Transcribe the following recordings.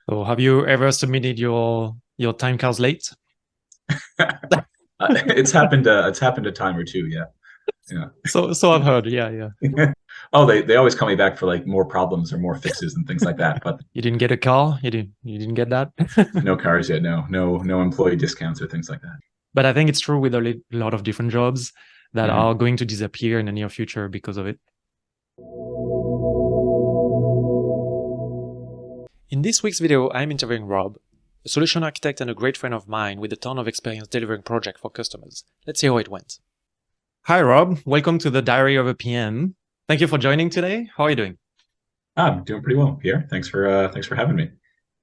So have you ever submitted your time cards late? It's happened a time or two. Yeah, So I've heard. Yeah, yeah. yeah. Oh, they always call me back for like more problems or more fixes and things like that. But You didn't get a car? You didn't get that? no cars yet. No employee discounts or things like that. But I think it's true with a lot of different jobs that Hmm. are going to disappear in the near future because of it. In this week's video, I'm interviewing Rob, a solution architect and a great friend of mine with a ton of experience delivering projects for customers. Let's see how it went. Hi, Rob. Welcome to the Diary of a PM. Thank you for joining today. How are you doing? I'm doing pretty well, Pierre. Thanks for having me.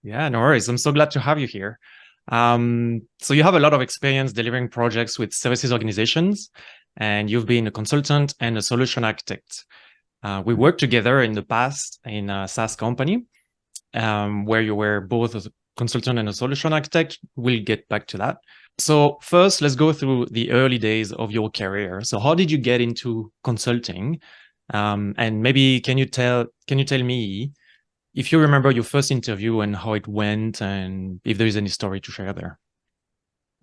Yeah, no worries. I'm so glad to have you here. So you have a lot of experience delivering projects with services organizations, and you've been a consultant and a solution architect. We worked together in the past in a SaaS company, where you were both a consultant and a solution architect. We'll get back to that. So first, let's go through the early days of your career. So how did you get into consulting? And maybe can you tell me if you remember your first interview and how it went, and if there is any story to share there?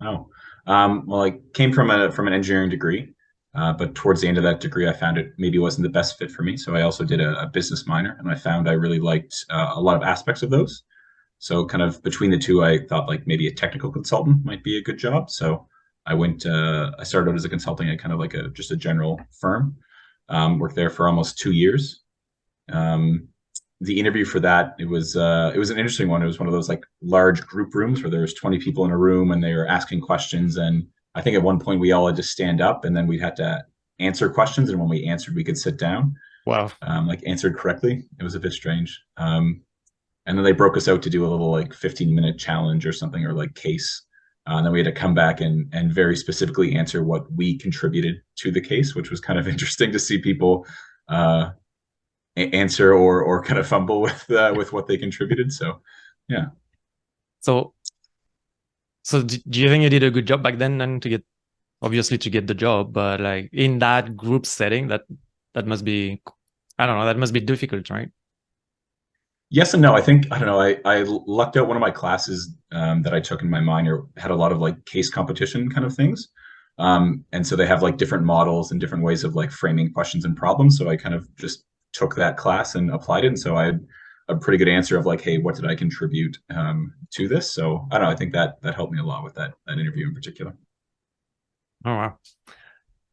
Oh, well, I came from an engineering degree, but towards the end of that degree, I found it maybe wasn't the best fit for me. So I also did a business minor, and I found I really liked a lot of aspects of those. So kind of between the two, I thought like maybe a technical consultant might be a good job. So I started out as a consulting at kind of like just a general firm. Worked there for almost 2 years. Um, the interview for that, it was an interesting one. It was one of those like large group rooms where there was 20 people in a room and they were asking questions. And I think at one point we all had to stand up and then we had to answer questions. And when we answered, we could sit down, Wow. like answered correctly. It was a bit strange. And then they broke us out to do a little like 15-minute challenge or something, or like case. And then we had to come back and very specifically answer what we contributed to the case, which was kind of interesting to see people uh, answer or kind of fumble with what they contributed. So yeah. So do you think you did a good job back then, and to get obviously to get the job, but like in that group setting, that must be, I don't know, that must be difficult, right? Yes and no. I think I don't know. I lucked out. One of my classes that I took in my minor had a lot of like case competition kind of things, and so they have like different models and different ways of like framing questions and problems. So I kind of just took that class and applied it, and so I had a pretty good answer of like, hey, what did I contribute to this? So I don't know. I think that helped me a lot with that interview in particular. Oh wow.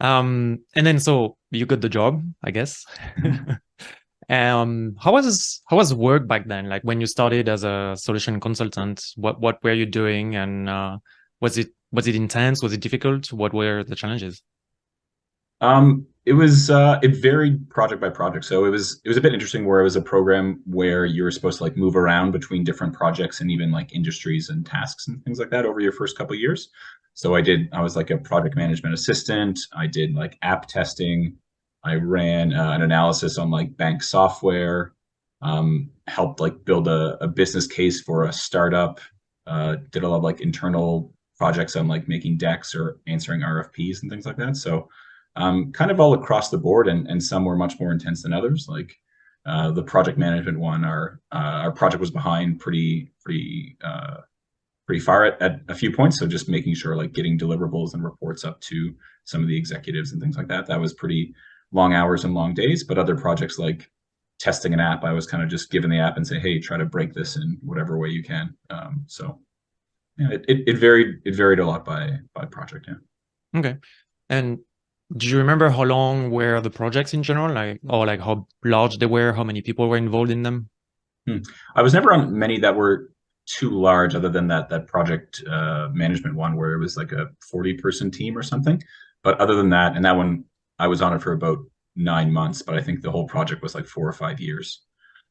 And then so you got the job, I guess. Mhm. How was work back then? Like when you started as a solution consultant, what were you doing, and was it intense? Was it difficult? What were the challenges? It varied project by project. So it was a bit interesting where it was a program where you were supposed to like move around between different projects and even like industries and tasks and things like that over your first couple of years. So I was like a project management assistant. I did like app testing. I ran an analysis on like bank software. Helped like build a business case for a startup. Did a lot of like internal projects on like making decks or answering RFPs and things like that. So kind of all across the board, and some were much more intense than others. Like the project management one, our project was behind pretty far at a few points. So just making sure like getting deliverables and reports up to some of the executives and things like that. That was pretty long hours and long days. But other projects like testing an app, I was kind of just given the app and say, hey, try to break this in whatever way you can. So yeah, it varied. It varied a lot by project. Yeah. Okay. And do you remember how long were the projects in general, like, or like how large they were, how many people were involved in them? Hmm. I was never on many that were too large, other than that project management one where it was like a 40-person team or something. But other than that, and that one, I was on it for about 9 months, but I think the whole project was like 4 or 5 years.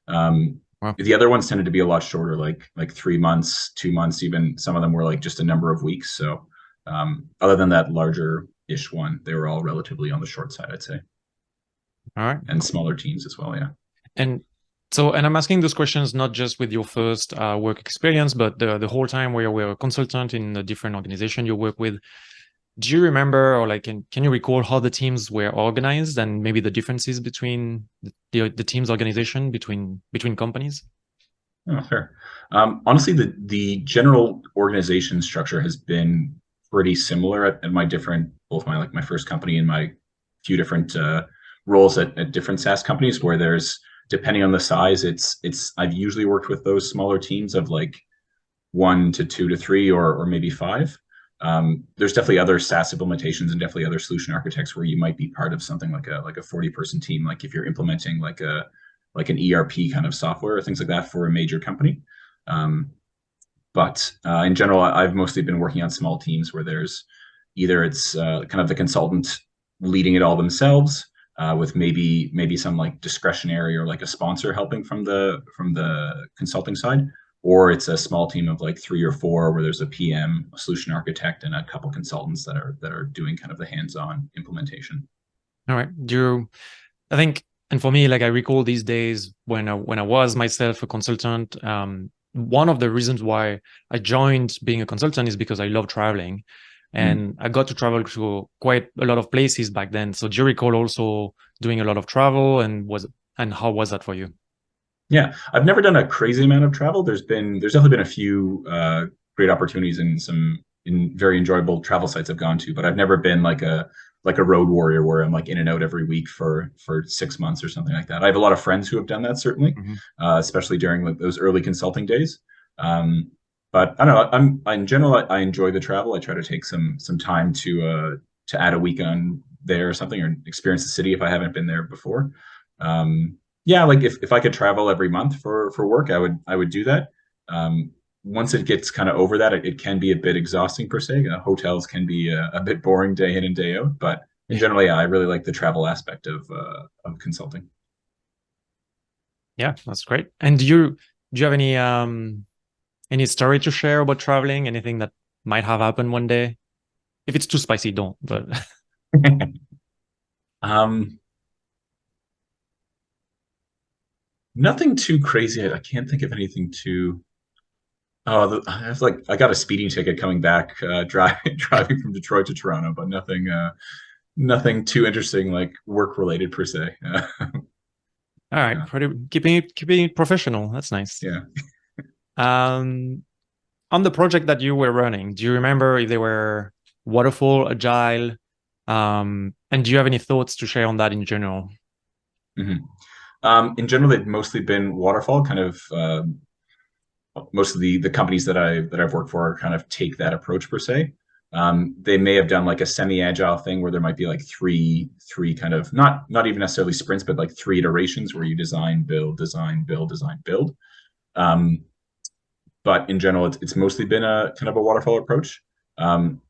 Um, Wow. the other ones tended to be a lot shorter, like 3 months, 2 months, even some of them were like just a number of weeks. So other than that larger-ish one, they were all relatively on the short side, I'd say, All right. and Cool. smaller teams as well. Yeah. And and I'm asking those questions not just with your first work experience, but the whole time where you were a consultant in a different organization you work with. Do you remember, or like, can you recall how the teams were organized, and maybe the differences between the team's organization between companies? Oh, fair. Honestly, the general organization structure has been pretty similar at my different, both my like my first company and my few different roles at different SaaS companies. Where there's, depending on the size, it's I've usually worked with those smaller teams of like 1 to 2 to 3 or maybe 5. There's definitely other SaaS implementations and definitely other solution architects where you might be part of something like a 40-person team, like if you're implementing like an ERP kind of software or things like that for a major company. Um, but in general, I've mostly been working on small teams where there's either it's kind of the consultant leading it all themselves, with maybe some like discretionary or like a sponsor helping from the consulting side, or it's a small team of like 3 or 4 where there's a PM, a solution architect, and a couple consultants that are doing kind of the hands-on implementation. All right. I think, and for me, like I recall these days when I was myself a consultant. One of the reasons why I joined being a consultant is because I love traveling, Mm. and I got to travel to quite a lot of places back then. So do you recall also doing a lot of travel, and how was that for you? Yeah, I've never done a crazy amount of travel. There's definitely been a few great opportunities and some in very enjoyable travel sites I've gone to, but I've never been like a road warrior where I'm like in and out every week for 6 months or something like that. I have a lot of friends who have done that certainly, Mhm. especially during like those early consulting days. Um, but I don't know. In general, I enjoy the travel. I try to take some time to add a week on there or something, or experience the city if I haven't been there before. Um, yeah, like if I could travel every month for work, I would do that. Once it gets kind of over that, it can be a bit exhausting per se. Hotels can be a bit boring day in and day out, but in Yeah. general, yeah, I really like the travel aspect of consulting. Yeah, that's great. And do you have any story to share about traveling? Anything that might have happened one day? If it's too spicy, don't. But um, Nothing too crazy. I can't think of anything too. Oh, I was like, I got a speeding ticket coming back, driving from Detroit to Toronto, but nothing too interesting, like work related per se. all right, Yeah, pretty keeping it professional. That's nice. yeah. Um, on the project that you were running, do you remember if they were waterfall, agile? And do you have any thoughts to share on that in general? Hmm. In general, they've mostly been waterfall. Kind of most of the companies that I've worked for kind of take that approach per se. They may have done like a semi-agile thing where there might be like three kind of not even necessarily sprints, but like 3 iterations where you design, build, design, build, design, build. Um, but in general, it's mostly been a kind of a waterfall approach. Um,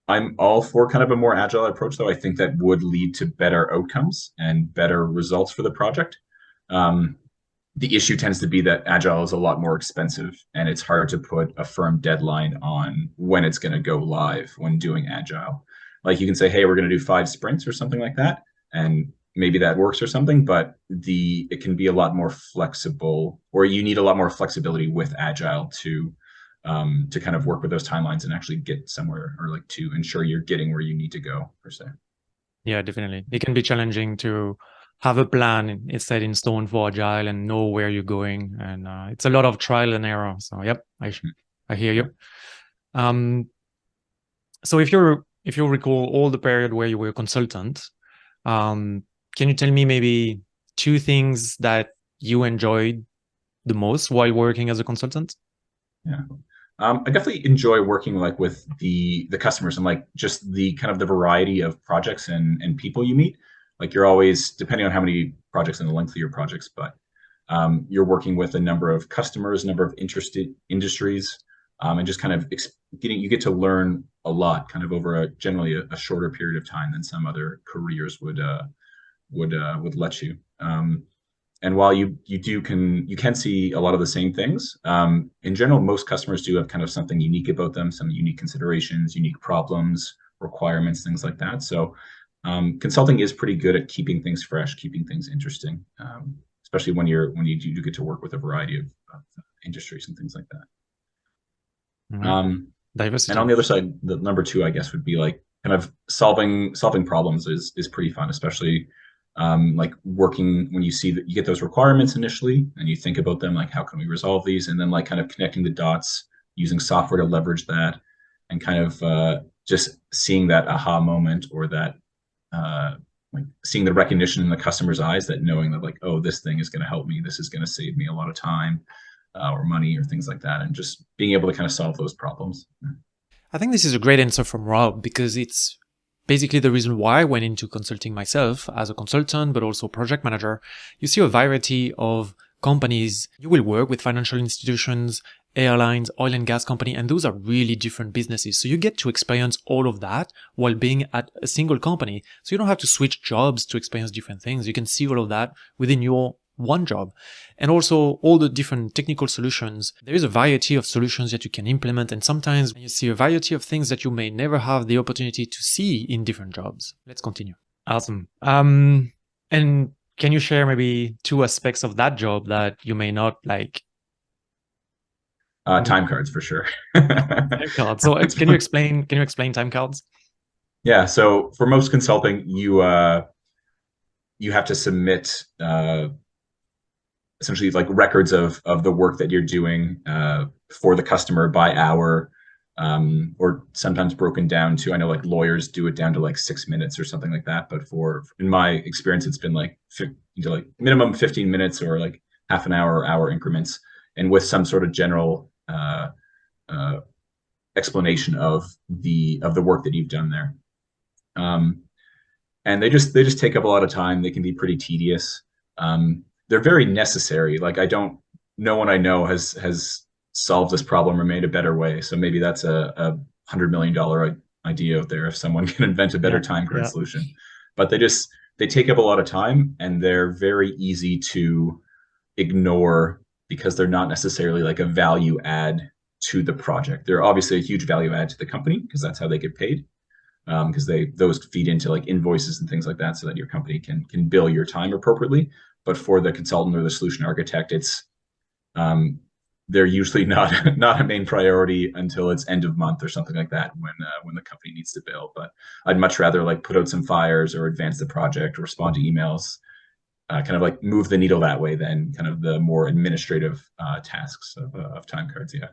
I'm all for kind of a more agile approach, though. I think that would lead to better outcomes and better results for the project. Um, the issue tends to be that agile is a lot more expensive and it's hard to put a firm deadline on when it's going to go live when doing agile. Like you can say, hey, we're going to do 5 sprints or something like that, and maybe that works or something, but it can be a lot more flexible, or you need a lot more flexibility with agile to kind of work with those timelines and actually get somewhere, or like to ensure you're getting where you need to go per se. Yeah, definitely. It can be challenging to have a plan it's set in stone for agile and know where you're going, and it's a lot of trial and error. So, yep, I hear Yeah. you. Um, so if you recall all the period where you were a consultant, um, can you tell me maybe two things that you enjoyed the most while working as a consultant? Yeah. I definitely enjoy working like with the customers and like just the kind of the variety of projects and people you meet. Like you're always, depending on how many projects and the length of your projects, but you're working with a number of customers, a number of interested industries, and just kind of you get to learn a lot kind of over generally a shorter period of time than some other careers would let you. And while you can see a lot of the same things, in general, most customers do have kind of something unique about them, some unique considerations, unique problems, requirements, things like that. So consulting is pretty good at keeping things fresh, keeping things interesting, especially when you do get to work with a variety of industries and things like that. All right. And on Diversity. the other side, the number two, I guess, would be like kind of solving problems is pretty fun, especially like working when you see that you get those requirements initially and you think about them, like how can we resolve these, and then like kind of connecting the dots using software to leverage that, and kind of just seeing that aha moment, or that like seeing the recognition in the customer's eyes, that knowing that like, oh, this thing is going to help me, this is going to save me a lot of time or money or things like that, and just being able to kind of solve those problems. I think this is a great answer from Rob, because it's basically the reason why I went into consulting myself as a consultant, but also project manager. You see a variety of companies. You will work with financial institutions, airlines, oil and gas company, and those are really different businesses. So you get to experience all of that while being at a single company. So you don't have to switch jobs to experience different things. You can see all of that within your one job. And also all the different technical solutions. There is a variety of solutions that you can implement, and sometimes you see a variety of things that you may never have the opportunity to see in different jobs. Let's continue. Awesome. And can you share maybe 2 aspects of that job that you may not like? Time cards for sure. Time cards. So can you explain time cards? Yeah. So for most consulting, you have to submit essentially like records of the work that you're doing for the customer by hour, or sometimes broken down to, I know like lawyers do it down to like 6 minutes or something like that. But in my experience, it's been like minimum 15 minutes or like half an hour or hour increments, and with some sort of general explanation of the work that you've done there. And they just take up a lot of time. They can be pretty tedious. They're very necessary. Like no one I know has solved this problem or made a better way. So maybe that's a $100 million idea out there if someone can invent a better time card solution. But they take up a lot of time, and they're very easy to ignore because they're not necessarily like a value add to the project. They're obviously a huge value add to the company because that's how they get paid. Because those feed into like invoices and things like that, so that your company can bill your time appropriately. But for the consultant or the solution architect, it's they're usually not a main priority until it's end of month or something like that, when the company needs to bill. But I'd much rather like put out some fires or advance the project or respond to emails, kind of like move the needle that way than kind of the more administrative tasks of time cards. Yeah.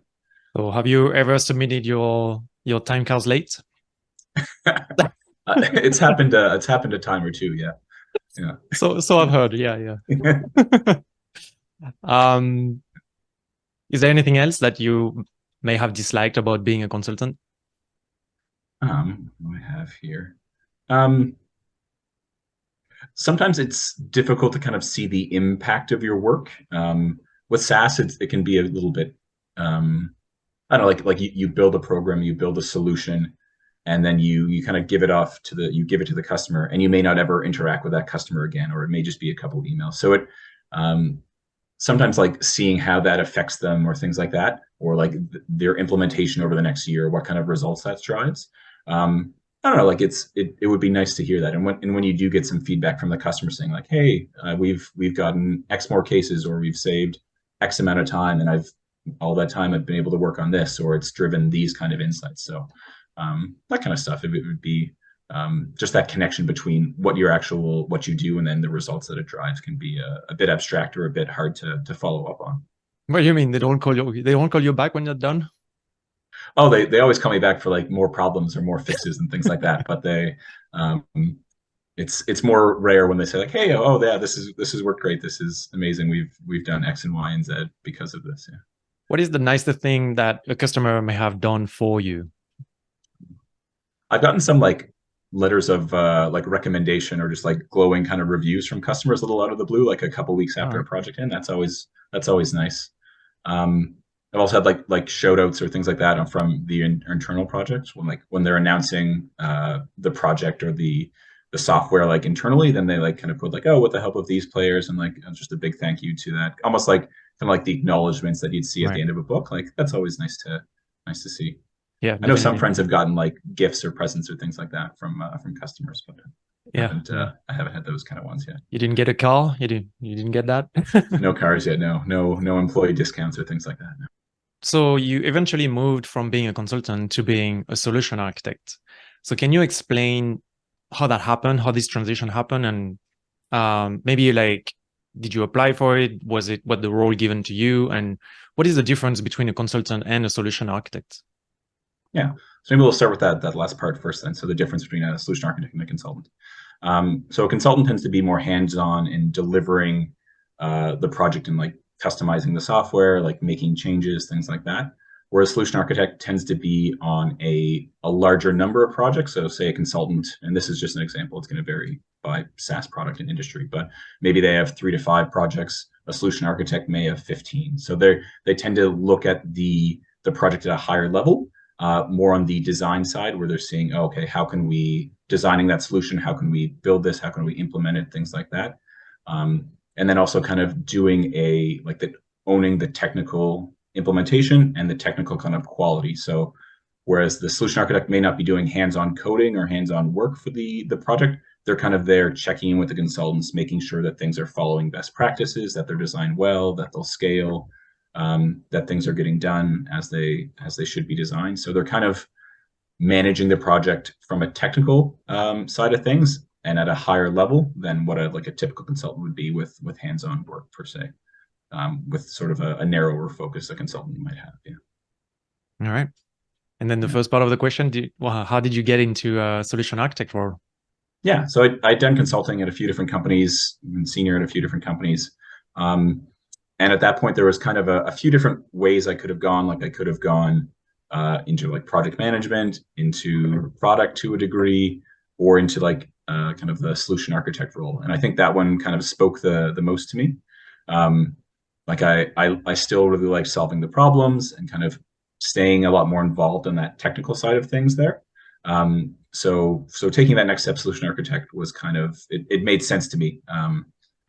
So have you ever submitted your time cards late? It's happened a time or two. Yeah. So I've heard. Yeah. Is there anything else that you may have disliked about being a consultant? What do I have here? Sometimes it's difficult to kind of see the impact of your work. With SaaS, it can be a little bit, I don't know, like you build a program, you build a solution, and then you kind of give it to the customer, and you may not ever interact with that customer again, or it may just be a couple of emails. So it sometimes like seeing how that affects them or things like that, or like their implementation over the next year, what kind of results that drives. I don't know, like it would be nice to hear that. And when you do get some feedback from the customer saying like, hey, we've gotten X more cases, or we've saved X amount of time, and all that time I've been able to work on this, or it's driven these kind of insights. So that kind of stuff. It would be just that connection between what you do and then the results that it drives can be a bit abstract or a bit hard to follow up on. What do you mean they don't call you back when you're done? Oh, they always call me back for like more problems or more fixes and things like that. But it's more rare when they say like, hey, oh yeah, this has worked great. This is amazing. We've done X and Y and Z because of this. Yeah. What is the nicest thing that a customer may have done for you? I've gotten some like letters of like recommendation or just like glowing kind of reviews from customers a little out of the blue, like a couple weeks after a project end. That's always nice. I've also had like shout outs or things like that from the internal projects when they're announcing the project or the software like internally, then they like kind of put like, oh, with the help of these players, and like just a big thank you to that, almost like kind of like the acknowledgements that you'd see at the end of a book. Like that's always nice to see. Yeah, I know some friends have gotten like gifts or presents or things like that from customers, but I haven't had those kind of ones yet. You didn't get a car? You didn't get that? No cars yet. No employee discounts or things like that. No. So you eventually moved from being a consultant to being a solution architect. So can you explain how that happened, how this transition happened, and maybe like, did you apply for it? Was it what the role given to you? And what is the difference between a consultant and a solution architect? Yeah. So maybe we'll start with that last part first then. So the difference between a solution architect and a consultant. So a consultant tends to be more hands-on in delivering the project and like customizing the software, like making changes, things like that. Whereas solution architect tends to be on a larger number of projects. So say a consultant, and this is just an example, it's going to vary by SaaS product and industry, but maybe they have 3 to 5 projects. A solution architect may have 15. So they tend to look at the project at a higher level, more on the design side, where they're seeing, oh, okay, how can we designing that solution? How can we build this? How can we implement it? Things like that. And then also kind of doing owning the technical implementation and the technical kind of quality. So whereas the solution architect may not be doing hands-on coding or hands-on work for the project, they're kind of there checking in with the consultants, making sure that things are following best practices, that they're designed well, that they'll scale, that things are getting done as they should be designed. So they're kind of managing the project from a technical side of things and at a higher level than what a typical consultant would be with hands-on work per se, with sort of a narrower focus a consultant might have. Yeah. All right. And then the first part of the question, how did you get into a solution architect role? Yeah, so I'd done consulting at a few different companies, been senior at a few different companies. And at that point, there was kind of a few different ways I could have gone. Like I could have gone into like project management, into product to a degree, or into like kind of the solution architect role. And I think that one kind of spoke the most to me. Like I still really like solving the problems and kind of staying a lot more involved in that technical side of things there. So taking that next step, solution architect, was kind of it made sense to me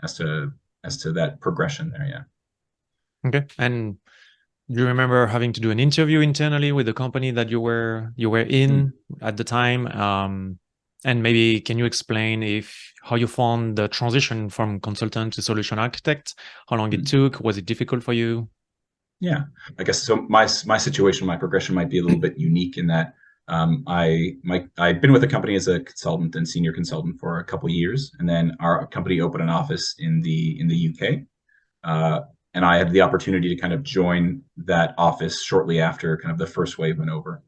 as to that progression there. Yeah. Okay. And do you remember having to do an interview internally with the company that you were in at the time? And maybe can you explain how you found the transition from consultant to solution architect? How long it took? Was it difficult for you? Yeah, I guess so. My situation, my progression might be a little bit unique in that I'd been with the company as a consultant and senior consultant for a couple of years, and then our company opened an office in the UK, and I had the opportunity to kind of join that office shortly after kind of the first wave went over.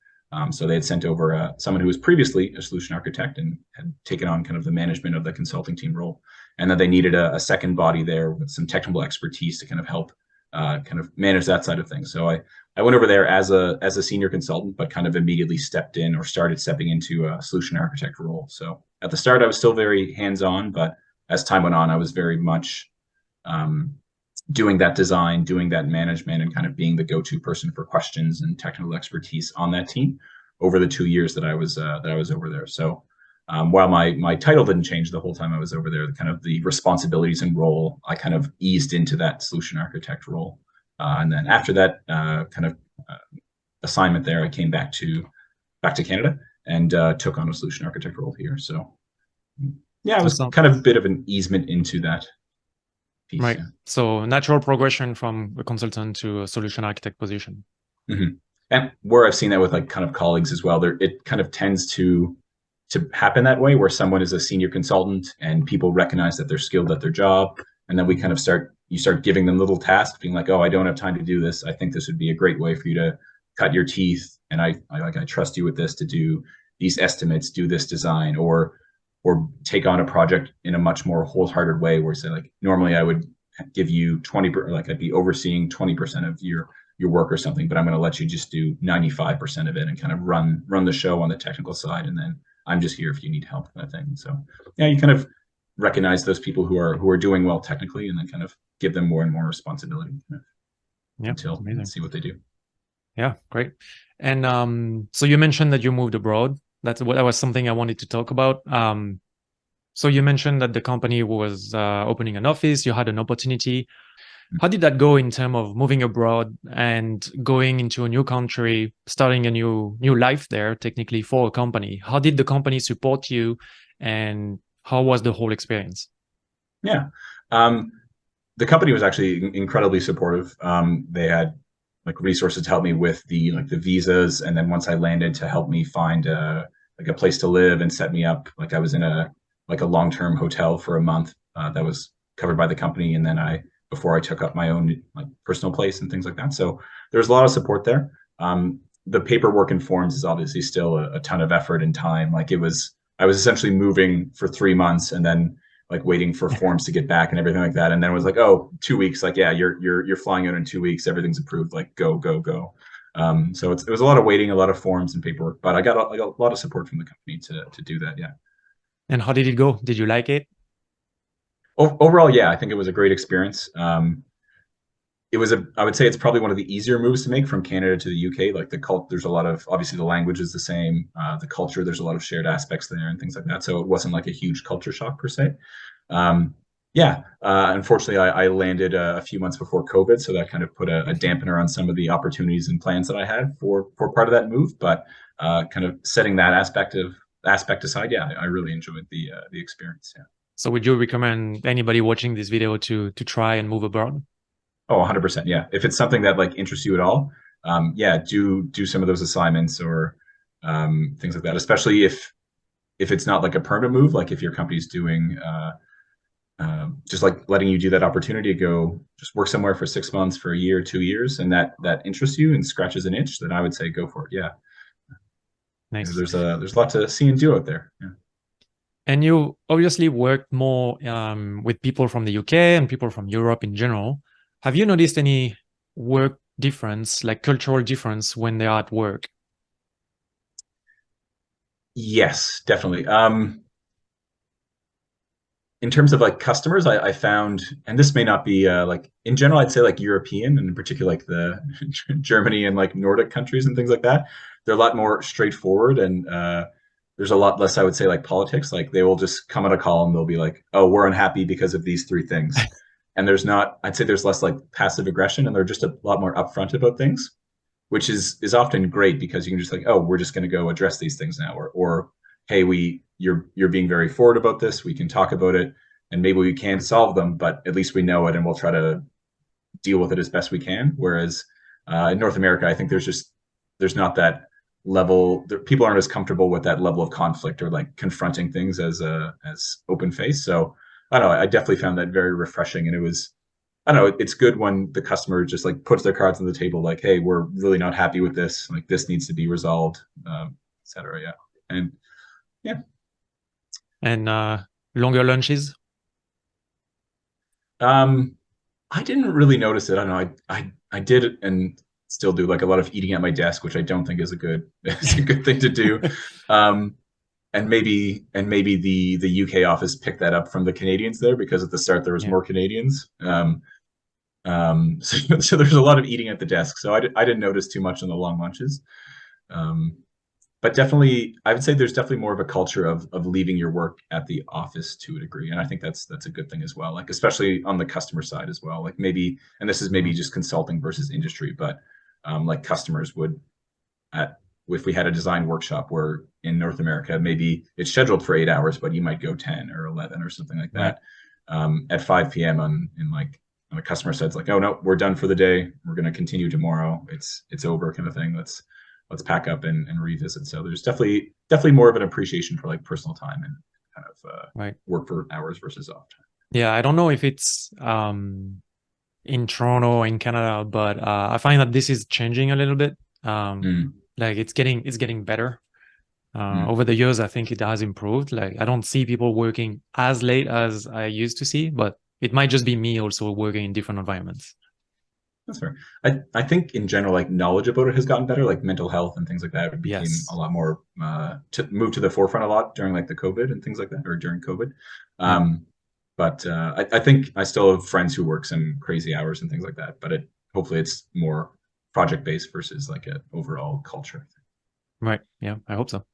So they had sent over someone who was previously a solution architect and had taken on kind of the management of the consulting team role, and then they needed a second body there with some technical expertise to kind of help kind of manage that side of things. So I went over there as a senior consultant, but kind of immediately started stepping into a solution architect role. So at the start, I was still very hands-on, but as time went on, I was very much doing that design, doing that management, and kind of being the go-to person for questions and technical expertise on that team over the 2 years that I was over there. So while my title didn't change the whole time I was over there, kind of the responsibilities and role, I kind of eased into that solution architect role. And then after that assignment there, I came back to Canada and took on a solution architect role here. So yeah, it was kind of a bit of an easement into that piece. Right. Yeah. So natural progression from a consultant to a solution architect position. Mm-hmm. And where I've seen that with like kind of colleagues as well, it kind of tends to happen that way, where someone is a senior consultant and people recognize that they're skilled at their job, and then we kind of start giving them little tasks, being like, oh, I don't have time to do this. I think this would be a great way for you to cut your teeth, and I trust you with this to do these estimates, do this design, or take on a project in a much more wholehearted way, where say like normally I would give you 20%, like I'd be overseeing 20% of your work or something, but I'm going to let you just do 95% of it and kind of run the show on the technical side, and then I'm just here if you need help, kind of thing. So yeah, you kind of recognize those people who are doing well technically, and then kind of give them more and more responsibility until see what they do. Yeah, great. And so you mentioned that you moved abroad. That was something I wanted to talk about. So you mentioned that the company was opening an office. You had an opportunity. How did that go in terms of moving abroad and going into a new country, starting a new life there, technically for a company? How did the company support you, and how was the whole experience? Yeah, the company was actually incredibly supportive. They had like resources to help me with the visas, and then once I landed, to help me find a place to live and set me up. Like I was in a long-term hotel for a month that was covered by the company, and then before I took up my own like personal place and things like that. So there's a lot of support there. The paperwork and forms is obviously still a ton of effort and time. Like I was essentially moving for 3 months and then like waiting for forms to get back and everything like that. And then it was like, oh, 2 weeks. Like, yeah, you're flying out in 2 weeks. Everything's approved. Like, go, go, go. So it was a lot of waiting, a lot of forms and paperwork, but I got a lot of support from the company to do that. Yeah. And how did it go? Did you like it? Overall, yeah, I think it was a great experience. I would say it's probably one of the easier moves to make from Canada to the UK. Like there's a lot of, obviously the language is the same, the culture, there's a lot of shared aspects there and things like that. So it wasn't like a huge culture shock per se. Yeah, unfortunately, I landed a few months before COVID, so that kind of put a dampener on some of the opportunities and plans that I had for part of that move. But kind of setting that aspect aside, yeah, I really enjoyed the experience. Yeah. So would you recommend anybody watching this video to try and move abroad? Oh, 100%. Yeah. If it's something that like interests you at all, yeah, do some of those assignments or things like that. Especially if it's not like a permanent move, like if your company's doing just like letting you do that opportunity to go just work somewhere for 6 months, for a year, 2 years, and that interests you and scratches an itch, then I would say go for it. Yeah. Nice. There's a lot to see and do out there. Yeah. And you obviously worked more with people from the UK and people from Europe in general. Have you noticed any work difference, like cultural difference when they are at work? Yes, definitely. In terms of like customers, I found, and this may not be like in general, I'd say like European and in particular like the Germany and like Nordic countries and things like that, they're a lot more straightforward and there's a lot less, I would say, like politics. Like they will just come on a call and they'll be like, oh, we're unhappy because of these three things. And I'd say there's less like passive aggression and they're just a lot more upfront about things, which is often great because you can just like, oh, we're just going to go address these things now, or hey, you're being very forward about this. We can talk about it, and maybe we can solve them, but at least we know it, and we'll try to deal with it as best we can. Whereas in North America, I think there's not that level. People aren't as comfortable with that level of conflict or like confronting things as open face. So I don't know. I definitely found that very refreshing, and it was. I don't know. It's good when the customer just like puts their cards on the table, like, "Hey, we're really not happy with this. Like, this needs to be resolved, etc." Yeah, and yeah. And longer lunches? I didn't really notice it. I don't know. I did and still do like a lot of eating at my desk, which I don't think is a good is a good thing to do. And maybe the UK office picked that up from the Canadians there because at the start there was more Canadians. So there's a lot of eating at the desk. So I didn't notice too much on the long lunches. But definitely, I would say there's definitely more of a culture of leaving your work at the office to a degree, and I think that's a good thing as well. Like especially on the customer side as well. Like maybe, and this is maybe just consulting versus industry, but like customers would if we had a design workshop where in North America maybe it's scheduled for 8 hours, but you might go 10 or 11 or something like that. At 5 p.m. on the customer side, it's like, oh no, we're done for the day. We're going to continue tomorrow. It's over, kind of thing. Let's pack up and revisit. So there's definitely more of an appreciation for like personal time and kind of work for hours versus off time. Yeah, I don't know if it's in Toronto or in Canada, but I find that this is changing a little bit. Like it's getting better. Over the years, I think it has improved. Like I don't see people working as late as I used to see, but it might just be me also working in different environments. That's fair. I think in general, like knowledge about it has gotten better, like mental health and things like that became a lot more to move to the forefront a lot during like the COVID and things like that, or during COVID. But I think I still have friends who work some crazy hours and things like that, but hopefully it's more project based versus like an overall culture. Right. Yeah, I hope so.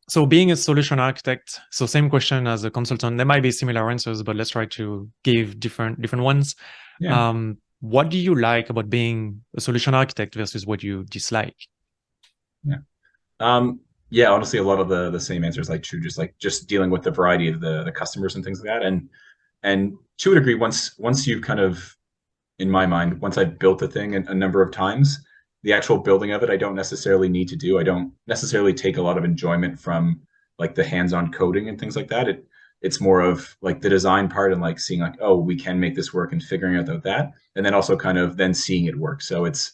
So being a solution architect, so same question as a consultant, there might be similar answers, but let's try to give different ones. Yeah. What do you like about being a solution architect versus what you dislike? Yeah, honestly, a lot of the same answers, like true, just dealing with the variety of the customers and things like that. And to a degree, once you've kind of, in my mind, once I've built the thing a number of times, the actual building of it, I don't necessarily need to do. I don't necessarily take a lot of enjoyment from like the hands-on coding and things like that. It's more of like the design part and like seeing like, oh, we can make this work and figuring out that, and then also kind of then seeing it work. So it's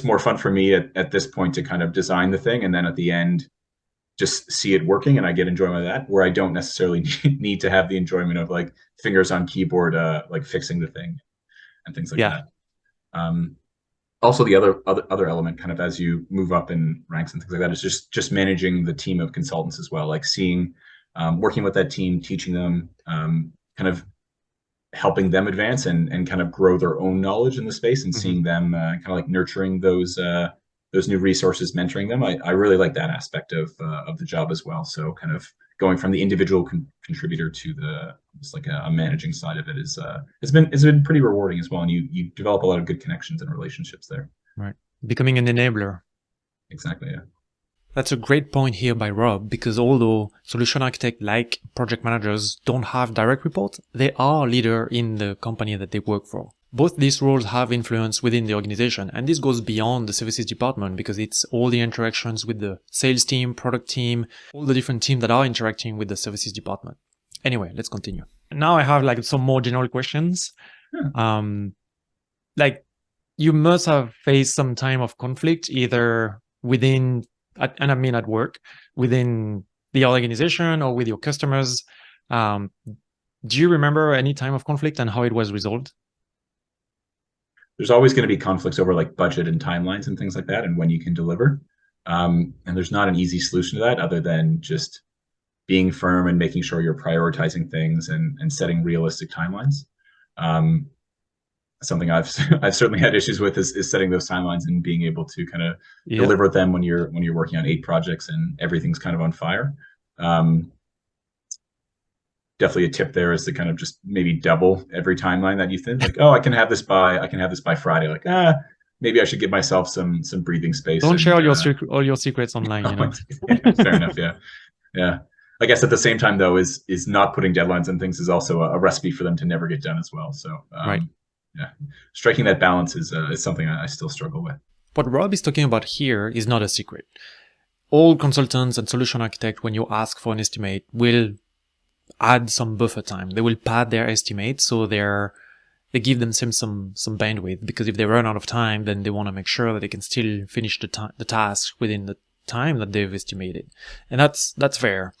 more fun for me at this point to kind of design the thing, and then at the end just see it working, and I get enjoyment of that, where I don't necessarily need to have the enjoyment of like fingers on keyboard, like fixing the thing and things like Yeah. that. Um, Also, the other element, kind of as you move up in ranks and things like that, is just managing the team of consultants as well. Like seeing, working with that team, teaching them, kind of helping them advance and kind of grow their own knowledge in the space, and seeing them kind of like nurturing those new resources, mentoring them. I really like that aspect of the job as well. So kind of going from the individual contributor to the just like a managing side of it is it's been pretty rewarding as well, and you develop a lot of good connections and relationships there. Right. Becoming an enabler. Exactly. Yeah. That's a great point here by Rob, because although solution architect like project managers don't have direct reports, they are leader in the company that they work for. Both these roles have influence within the organization, and this goes beyond the services department because it's all the interactions with the sales team, product team, all the different teams that are interacting with the services department. Anyway, let's continue. Now I have like some more general questions. Yeah. Like you must have faced some time of conflict either within, and I mean at work, within the organization or with your customers. Do you remember any time of conflict and how it was resolved? There's always going to be conflicts over like budget and timelines and things like that, and when you can deliver. And there's not an easy solution to that other than just being firm and making sure you're prioritizing things and setting realistic timelines. Something I've certainly had issues with is setting those timelines and being able to kind of deliver them when you're working on 8 projects and everything's kind of on fire. Definitely a tip there is to kind of just maybe double every timeline that you think, like, oh, I can have this by Friday. Like, maybe I should give myself some breathing space. Don't share all your secrets online, you know. Yeah, fair enough. Yeah. I guess at the same time though, is not putting deadlines and things is also a recipe for them to never get done as well. So right. Yeah, striking that balance is something I still struggle with. What Rob is talking about here is not a secret. All consultants and solution architects, when you ask for an estimate, will add some buffer time. They will pad their estimate so they give themselves some bandwidth, because if they run out of time, then they want to make sure that they can still finish the task within the time that they've estimated. And that's fair.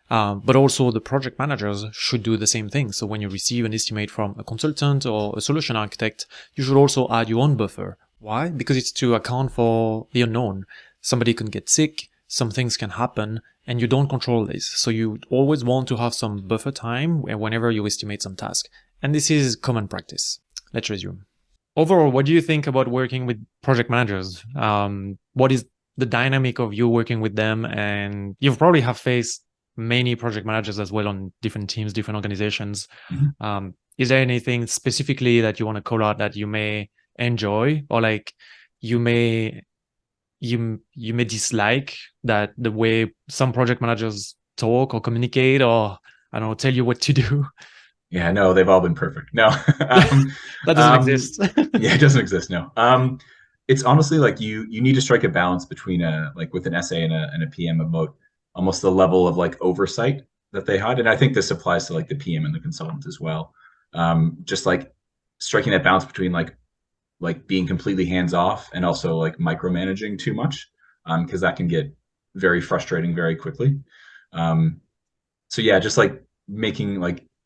But also the project managers should do the same thing. So when you receive an estimate from a consultant or a solution architect, you should also add your own buffer. Why? Because it's to account for the unknown. Somebody can get sick, some things can happen, and you don't control this. So you always want to have some buffer time whenever you estimate some task. And this is common practice. Let's resume. Overall, what do you think about working with project managers? What is the dynamic of you working with them? And you've probably have faced many project managers as well on different teams, different organizations. Mm-hmm. Is there anything specifically that you want to call out that you may enjoy, or like you may dislike that the way some project managers talk or communicate, or I don't know, tell you what to do? Yeah, no, they've all been perfect. No, that doesn't exist. Yeah, it doesn't exist. No. It's honestly like you need to strike a balance between with an SA and a PM about almost the level of like oversight that they had. And I think this applies to like the PM and the consultant as well. Just like striking that balance between like being completely hands off and also like micromanaging too much, because that can get very frustrating very quickly. So yeah, just like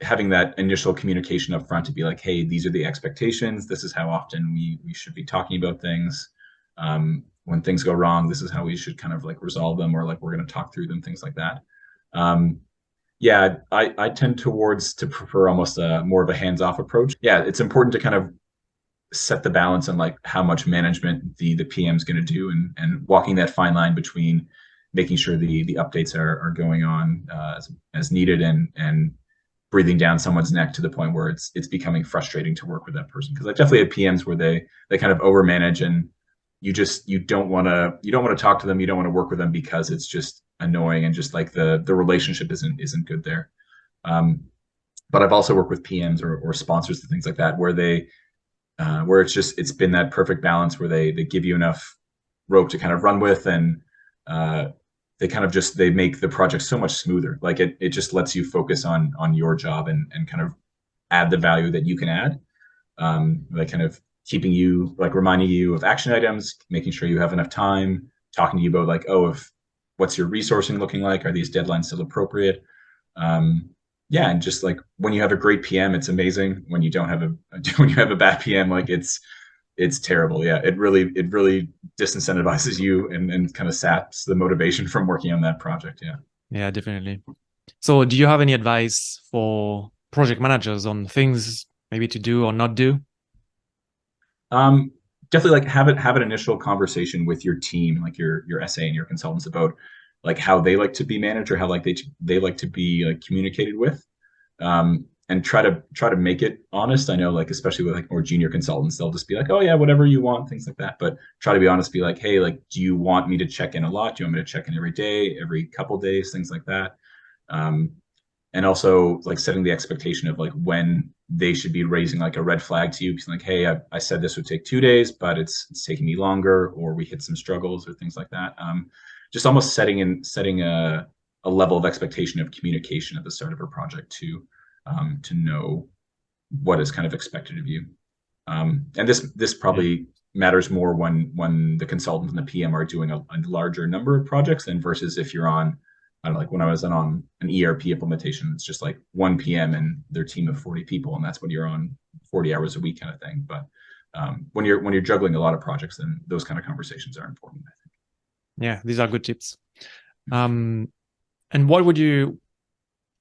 having that initial communication up front to be like, hey, these are the expectations. This is how often we should be talking about things. When things go wrong, this is how we should kind of like resolve them, or like we're going to talk through them, things like that. Yeah, I tend to prefer almost more of a hands-off approach. Yeah, it's important to kind of set the balance on like how much management the PM is going to do, and walking that fine line between making sure the updates are going on as needed, and breathing down someone's neck to the point where it's becoming frustrating to work with that person. Because I definitely have PMs where they kind of overmanage, and you don't want to talk to them, you don't want to work with them because it's just annoying, and just like the relationship isn't good there. But I've also worked with PMs or sponsors and things like that where where it's been that perfect balance where they give you enough rope to kind of run with, and they kind of just, they make the project so much smoother. Like it just lets you focus on your job and kind of add the value that you can add. Like kind of keeping you, like reminding you of action items, making sure you have enough time, talking to you about like, oh, if what's your resourcing looking like? Are these deadlines still appropriate? Yeah, and just like when you have a great PM, it's amazing. When you don't have a when you have a bad PM, like it's terrible. Yeah, it really disincentivizes you and kind of saps the motivation from working on that project. Yeah. Yeah, definitely. So do you have any advice for project managers on things maybe to do or not do? Um, Definitely like have an initial conversation with your team, like your SA and your consultants about like how they like to be managed or how like they like to be like communicated with. And try to make it honest. I know, like especially with like more junior consultants, they'll just be like, "Oh yeah, whatever you want," things like that. But try to be honest. Be like, "Hey, like, do you want me to check in a lot? Do you want me to check in every day, every couple days, things like that?" Um, and also like setting the expectation of like when they should be raising like a red flag to you, because like, "Hey, I said this would take 2 days, but it's taking me longer, or we hit some struggles, or things like that." Just almost setting a level of expectation of communication at the start of a project to know what is kind of expected of you. And this Yeah. probably matters more when the consultant and the PM are doing a larger number of projects than versus if you're on, I don't know, like when I was on an ERP implementation, it's just like one PM and their team of 40 people, and that's when you're on 40 hours a week kind of thing. But when you're juggling a lot of projects, then those kind of conversations are important, I think. Yeah, these are good tips. And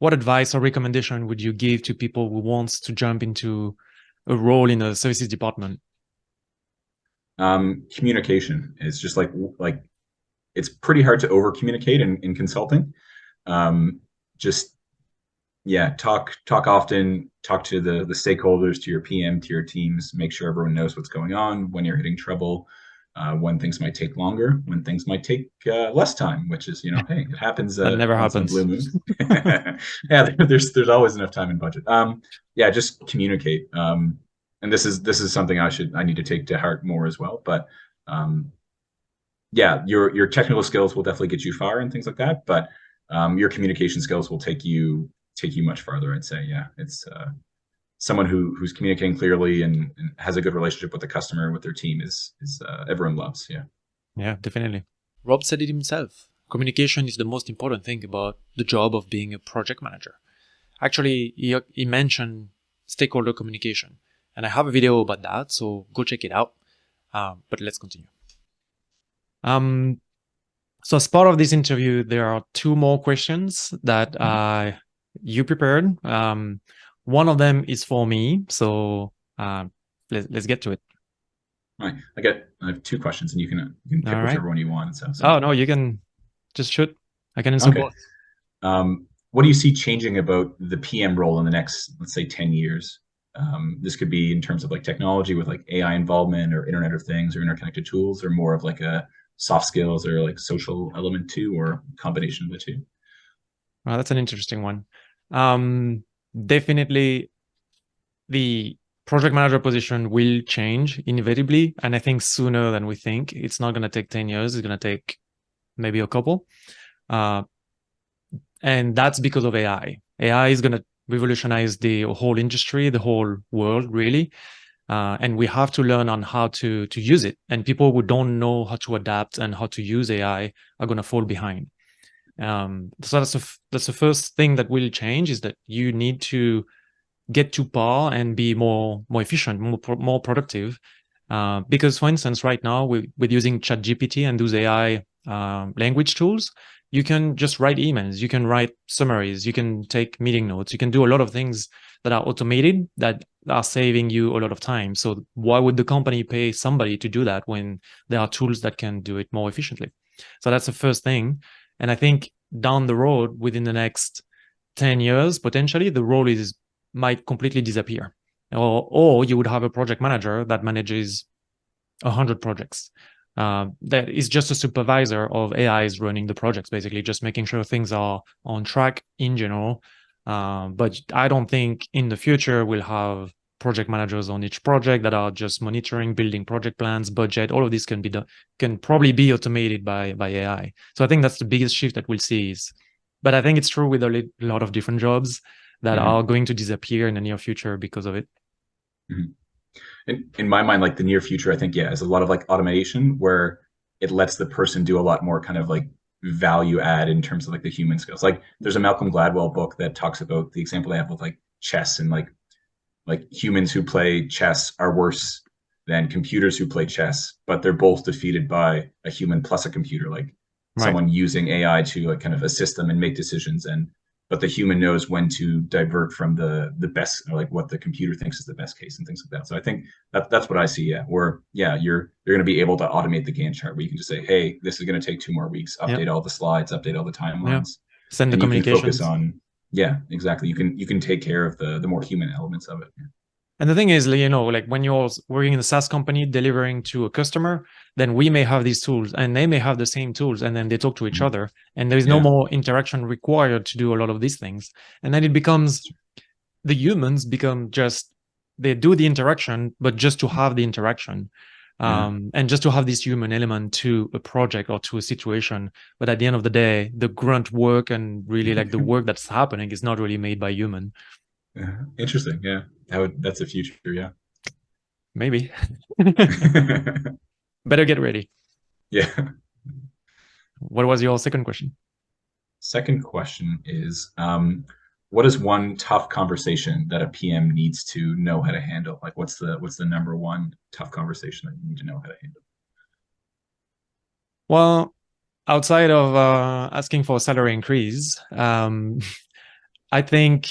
what advice or recommendation would you give to people who wants to jump into a role in a services department? Communication is just like it's pretty hard to over communicate in consulting. Um, just yeah, talk often, talk to the stakeholders, to your PM, to your teams, make sure everyone knows what's going on, when you're hitting trouble, when things might take longer, when things might take less time, which is, hey, it happens That never once in a blue happens. moon. Yeah, there's always enough time in budget. Yeah, just communicate. And this is something I need to take to heart more as well. But um, yeah, your technical skills will definitely get you far and things like that, but your communication skills will take you much farther. I'd say, yeah, it's someone who's communicating clearly and has a good relationship with the customer, with their team is everyone loves. Yeah. Yeah, definitely. Rob said it himself. Communication is the most important thing about the job of being a project manager. Actually, he mentioned stakeholder communication, and I have a video about that, so go check it out. But let's continue. So as part of this interview, there are two more questions that you prepared. One of them is for me, so let's get to it. All right. I have two questions, and you can pick All right. whichever one you want. So, Oh no, you can just shoot. I can answer okay. both. What do you see changing about the PM role in the next, let's say, 10 years? This could be in terms of like technology with like AI involvement or Internet of Things or interconnected tools, or more of like a soft skills or like social element too, or a combination of the two. Well, that's an interesting one. Definitely, the project manager position will change inevitably, and I think sooner than we think. It's not going to take 10 years. It's going to take maybe a couple. And that's because of AI. AI is going to revolutionize the whole industry, the whole world, really. And we have to learn on how to use it. And people who don't know how to adapt and how to use AI are going to fall behind. So that's the first thing that will change, is that you need to get to par and be more efficient, more productive. Because, for instance, right now with using ChatGPT and those AI language tools, you can just write emails, you can write summaries, you can take meeting notes, you can do a lot of things that are automated that are saving you a lot of time. So why would the company pay somebody to do that when there are tools that can do it more efficiently? So that's the first thing. And I think down the road, within the next 10 years, potentially, the role might completely disappear. Or you would have a project manager that manages 100 projects. That is just a supervisor of AIs running the projects, basically just making sure things are on track in general. But I don't think in the future we'll have project managers on each project that are just monitoring, building project plans, budget. All of this can be done, can probably be automated by AI. So I think that's the biggest shift that we'll see. But I think it's true with a lot of different jobs that are going to disappear in the near future because of it. In my mind, like the near future, I think, yeah, is a lot of like automation where it lets the person do a lot more kind of like value add in terms of like the human skills. Like there's a Malcolm Gladwell book that talks about the example they have with like chess, and like humans who play chess are worse than computers who play chess, but they're both defeated by a human plus a computer, like someone using AI to like kind of assist them and make decisions. But the human knows when to divert from the best, or like what the computer thinks is the best case and things like that. So I think that's what I see. Yeah, where you're going to be able to automate the Gantt chart where you can just say, hey, this is going to take 2 more weeks. Update all the slides, update all the timelines, send the and you can communications. focus on exactly. You can take care of the more human elements of it. And the thing is, like when you're working in a SaaS company delivering to a customer, then we may have these tools and they may have the same tools, and then they talk to each other, and there is no more interaction required to do a lot of these things. And then it becomes, the humans become just, they do the interaction, but just to have the interaction. And just to have this human element to a project or to a situation. But at the end of the day, the grunt work and really like the work that's happening is not really made by human. Interesting. Yeah. That's the future. Yeah. Maybe. Better get ready. Yeah. What was your second question? Second question is, what is one tough conversation that a PM needs to know how to handle? Like what's the number one tough conversation that you need to know how to handle? Well, outside of asking for a salary increase, I think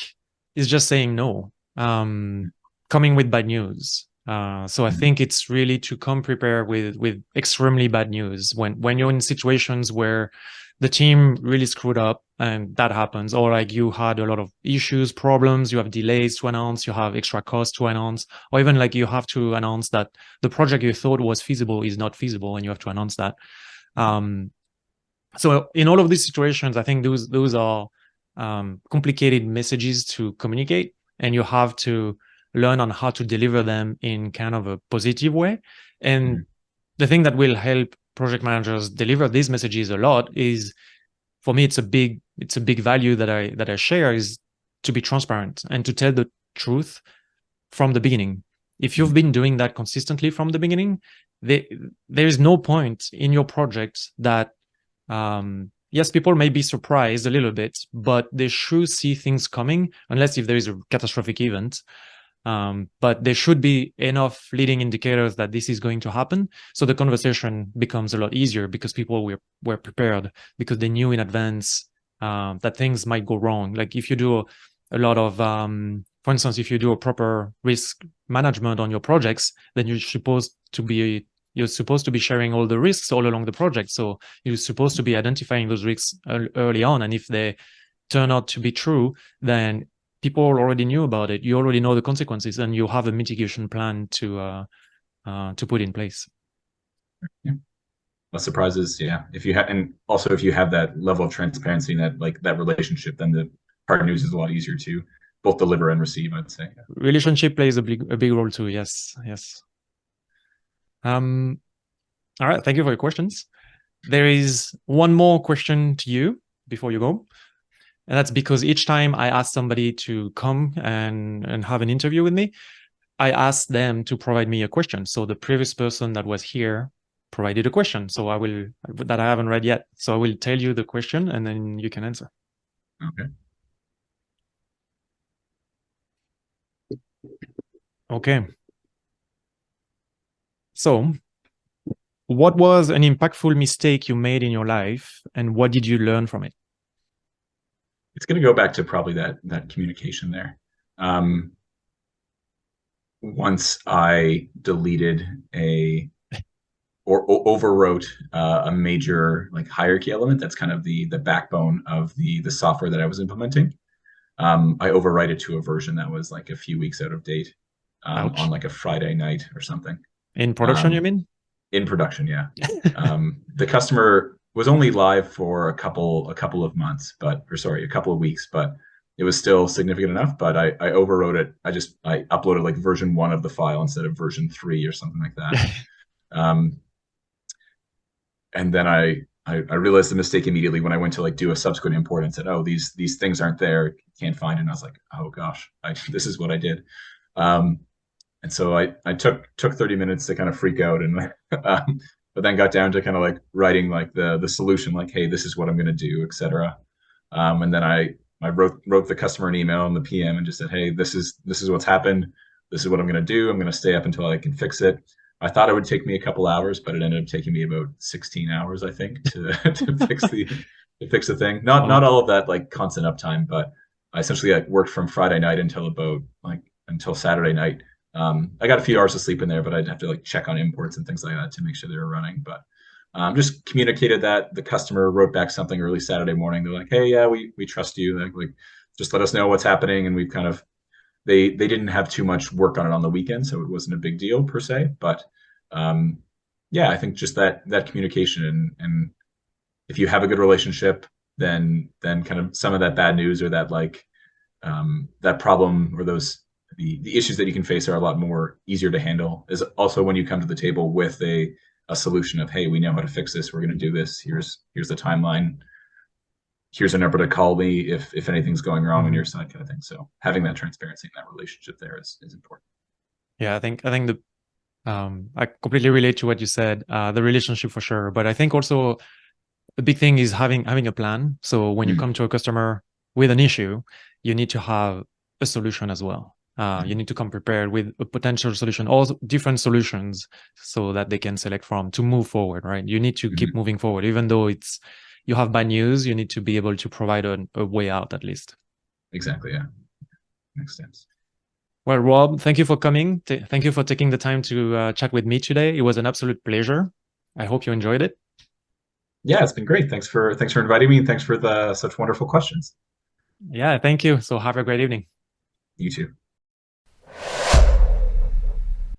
it's just saying no, coming with bad news. So I think it's really to come prepared with extremely bad news when you're in situations where the team really screwed up, and that happens, or like you had a lot of issues, problems, you have delays to announce, you have extra costs to announce, or even like you have to announce that the project you thought was feasible is not feasible, and you have to announce that. So in all of these situations, I think those are complicated messages to communicate, and you have to learn on how to deliver them in kind of a positive way. And the thing that will help project managers deliver these messages a lot is, for me, it's a big value that I share, is to be transparent and to tell the truth from the beginning. If you've been doing that consistently from the beginning, there is no point in your project that yes, people may be surprised a little bit, but they should see things coming, unless if there is a catastrophic event. But there should be enough leading indicators that this is going to happen. So the conversation becomes a lot easier because people were prepared, because they knew in advance that things might go wrong. Like if you do a lot of, for instance, if you do a proper risk management on your projects, then you're supposed to be sharing all the risks all along the project. So you're supposed to be identifying those risks early on. And if they turn out to be true, then people already knew about it. You already know the consequences, and you have a mitigation plan to put in place. Yeah. Less surprises, yeah. If you have that level of transparency and that relationship, then the hard news is a lot easier to both deliver and receive, I'd say. Relationship plays a big role too. Yes. All right. Thank you for your questions. There is one more question to you before you go. And that's because each time I ask somebody to come and have an interview with me, I ask them to provide me a question. So the previous person that was here provided a question. So that I haven't read yet. So I will tell you the question and then you can answer. Okay. So what was an impactful mistake you made in your life, and what did you learn from it? It's going to go back to probably that communication there. Once I deleted or overwrote a major like hierarchy element that's kind of the backbone of the software that I was implementing, I overwrite it to a version that was like a few weeks out of date on like a Friday night or something. In production, you mean? In production, yeah. The customer was only live for a couple of months, a couple of weeks, but it was still significant enough, but I overwrote it. I uploaded like version 1 of the file instead of version 3 or something like that. And then I realized the mistake immediately when I went to like do a subsequent import and said, oh, these things aren't there, can't find it. And I was like, oh gosh, this is what I did. And so I took 30 minutes to kind of freak out, and but then got down to kind of like writing like the solution, like, hey, this is what I'm going to do, etc. And then I wrote the customer an email and the PM and just said, hey, this is what's happened. This is what I'm going to do. I'm going to stay up until I can fix it. I thought it would take me a couple hours, but it ended up taking me about 16 hours, I think, to fix the thing. Not all of that like constant uptime, but I essentially worked from Friday night until Saturday night. I got a few hours of sleep in there, but I'd have to like check on imports and things like that to make sure they were running. But just communicated that. The customer wrote back something early Saturday morning. They're like, hey, yeah, we trust you. Like just let us know what's happening. And we've kind of, they didn't have too much work on it on the weekend, so it wasn't a big deal per se. But yeah, I think just that communication, and if you have a good relationship, then kind of some of that bad news or that like that problem or those the issues that you can face are a lot more easier to handle. Is also when you come to the table with a solution of, hey, we know how to fix this. We're going to do this. Here's the timeline. Here's a number to call me if anything's going wrong on your side, kind of thing. So having that transparency and that relationship there is important. Yeah, I think the I completely relate to what you said. The relationship for sure, but I think also the big thing is having a plan. So when you come to a customer with an issue, you need to have a solution as well. You need to come prepared with a potential solution, all different solutions, so that they can select from to move forward, right? You need to keep moving forward. Even though you have bad news, you need to be able to provide a way out at least. Exactly, yeah. Makes sense. Well, Rob, thank you for coming. Thank you for taking the time to chat with me today. It was an absolute pleasure. I hope you enjoyed it. Yeah, it's been great. Thanks for inviting me, and thanks for such wonderful questions. Yeah, thank you. So have a great evening. You too.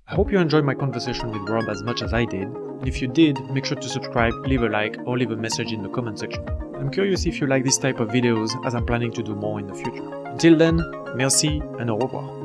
I hope you enjoyed my conversation with Rob as much as I did. And if you did, make sure to subscribe, leave a like, or leave a message in the comment section. I'm curious if you like this type of videos, as I'm planning to do more in the future. Until then, merci and au revoir.